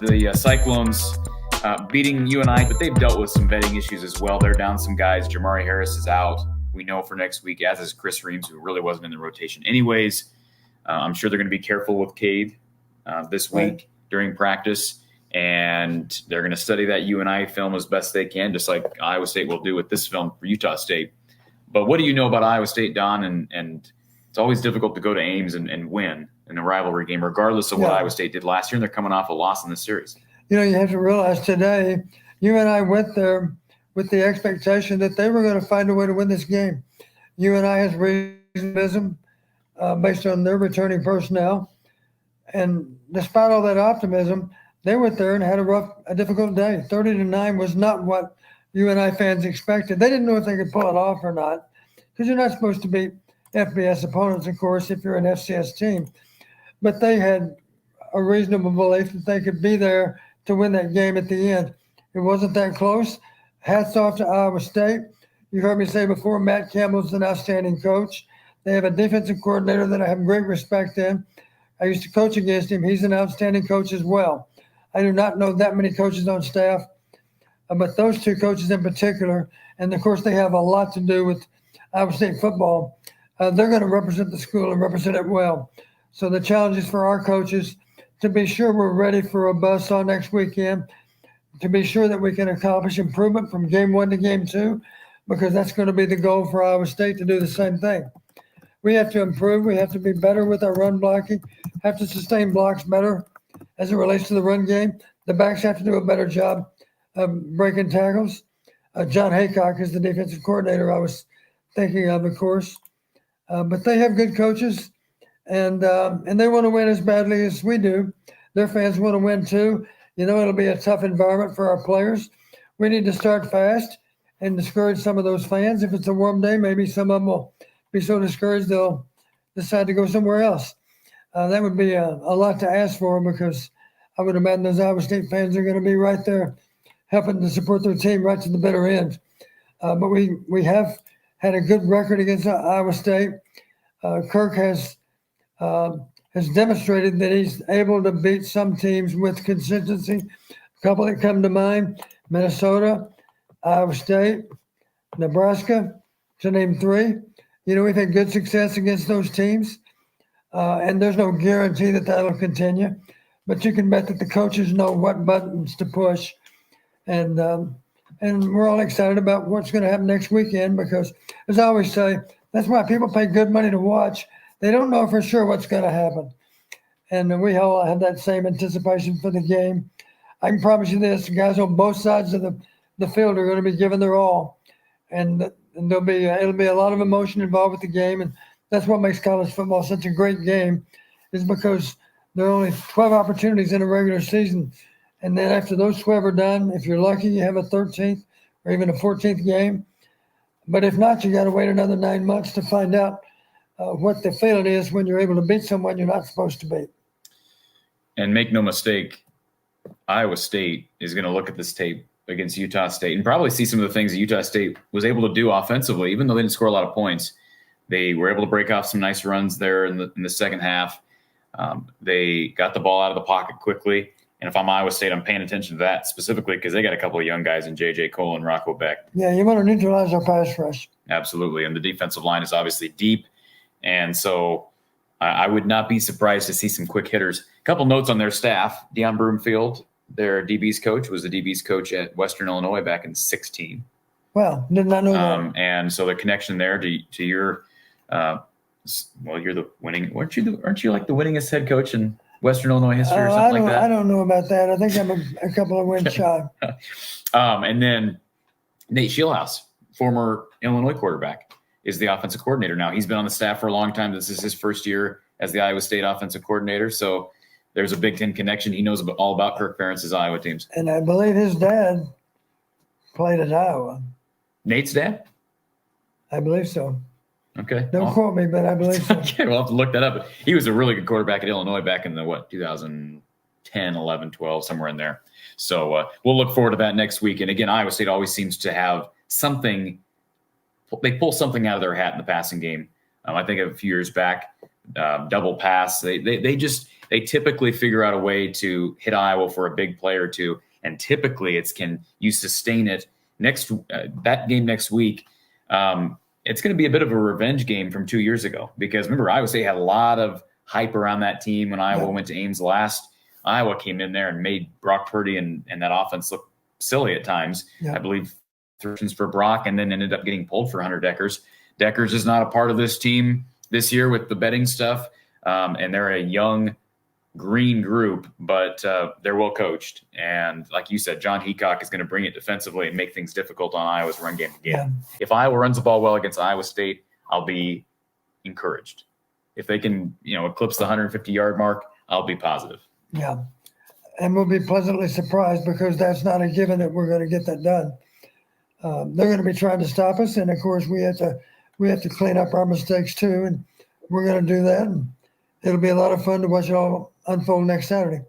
the Cyclones beating UNI, but they've dealt with some vetting issues as well. They're down some guys. Jamari Harris is out, we know, for next week, as is Chris Reams, who really wasn't in the rotation anyways. I'm sure they're going to be careful with Cade this week during practice, and they're going to study that UNI film as best they can, just like Iowa State will do with this film for Utah State. But what do you know about Iowa State, Don? And it's always difficult to go to Ames and win in a rivalry game, regardless of what Iowa State did last year, and they're coming off a loss in this series. You have to realize today, UNI went there with the expectation that they were going to find a way to win this game. UNI has reasonism based on their returning personnel. And despite all that optimism, they went there and had a difficult day. 30-9 was not what UNI fans expected. They didn't know if they could pull it off or not, because you're not supposed to beat FBS opponents, of course, if you're an FCS team. But they had a reasonable belief that they could be there to win that game at the end. It wasn't that close. Hats off to Iowa State. You heard me say before, Matt Campbell's an outstanding coach. They have a defensive coordinator that I have great respect in. I used to coach against him. He's an outstanding coach as well. I do not know that many coaches on staff, but those two coaches in particular, and of course they have a lot to do with Iowa State football. They're going to represent the school and represent it well. So the challenge is for our coaches to be sure we're ready for a buzzsaw next weekend, to be sure that we can accomplish improvement from game 1 to game 2, because that's going to be the goal for Iowa State to do the same thing. We have to improve. We have to be better with our run blocking, have to sustain blocks better as it relates to the run game. The backs have to do a better job of breaking tackles. John Haycock is the defensive coordinator I was thinking of course. But they have good coaches, and they want to win as badly as we do. Their fans want to win too. It'll be a tough environment for our players. We need to start fast and discourage some of those fans. If it's a warm day, maybe some of them will be so discouraged they'll decide to go somewhere else. That would be a lot to ask for, because I would imagine those Iowa State fans are going to be right there helping to support their team right to the bitter end. But we have had a good record against Iowa State. Kirk has demonstrated that he's able to beat some teams with consistency. A couple that come to mind: Minnesota, Iowa State, Nebraska, to name 3. We've had good success against those teams, and there's no guarantee that that'll continue. But you can bet that the coaches know what buttons to push, and we're all excited about what's going to happen next weekend, because, as I always say, that's why people pay good money to watch. They don't know for sure what's going to happen. And we all have that same anticipation for the game. I can promise you this: guys on both sides of the field are going to be giving their all. And it'll be a lot of emotion involved with the game. And that's what makes college football such a great game, is because there are only 12 opportunities in a regular season. And then after those 12 are done, if you're lucky, you have a 13th or even a 14th game. But if not, you got to wait another 9 months to find out what the feeling is when you're able to beat someone you're not supposed to beat. And make no mistake, Iowa State is going to look at this tape against Utah State and probably see some of the things that Utah State was able to do offensively, even though they didn't score a lot of points. They were able to break off some nice runs there in the second half. They got the ball out of the pocket quickly. And if I'm Iowa State, I'm paying attention to that specifically because they got a couple of young guys in J.J. Cole and Rocco Beck. Yeah, you want to neutralize our pass rush. Absolutely. And the defensive line is obviously deep. And so I would not be surprised to see some quick hitters. A couple notes on their staff. Deion Broomfield, their DB's coach, was the DB's coach at Western Illinois back in 2016. Well, did not know that. And so the connection there to your you're the winning. Aren't you like the winningest head coach in Western Illinois history or something like that? I don't know about that. I think I'm a couple of wins shy. And then Nate Shieldhouse, former Illinois quarterback, is the offensive coordinator now. He's been on the staff for a long time. This is his first year as the Iowa State offensive coordinator. So there's a Big Ten connection. He knows all about Kirk Ferentz's Iowa teams. And I believe his dad played at Iowa. Nate's dad? I believe so. Okay. Don't quote me, but I believe so. Okay, we'll have to look that up. He was a really good quarterback at Illinois back in the, 2010, 11, 12, somewhere in there. So we'll look forward to that next week. And again, Iowa State always seems to have something. They pull something out of their hat in the passing game. I think a few years back, double pass. They they typically figure out a way to hit Iowa for a big play or two, and typically can you sustain it that game next week. It's going to be a bit of a revenge game from 2 years ago, because remember, Iowa State had a lot of hype around that team when Iowa went to Ames last. Iowa came in there and made Brock Purdy and that offense look silly at times. I believe for Brock, and then ended up getting pulled for Hunter Deckers. Deckers is not a part of this team this year with the betting stuff, and they're a young green group, but they're well coached. And like you said, John Heacock is going to bring it defensively and make things difficult on Iowa's run game again. If Iowa runs the ball well against Iowa State, I'll be encouraged. If they can, eclipse the 150-yard mark, I'll be positive. Yeah, and we'll be pleasantly surprised, because that's not a given that we're going to get that done. They're going to be trying to stop us, and of course we have to clean up our mistakes too, and we're going to do that. And it'll be a lot of fun to watch it all unfold next Saturday.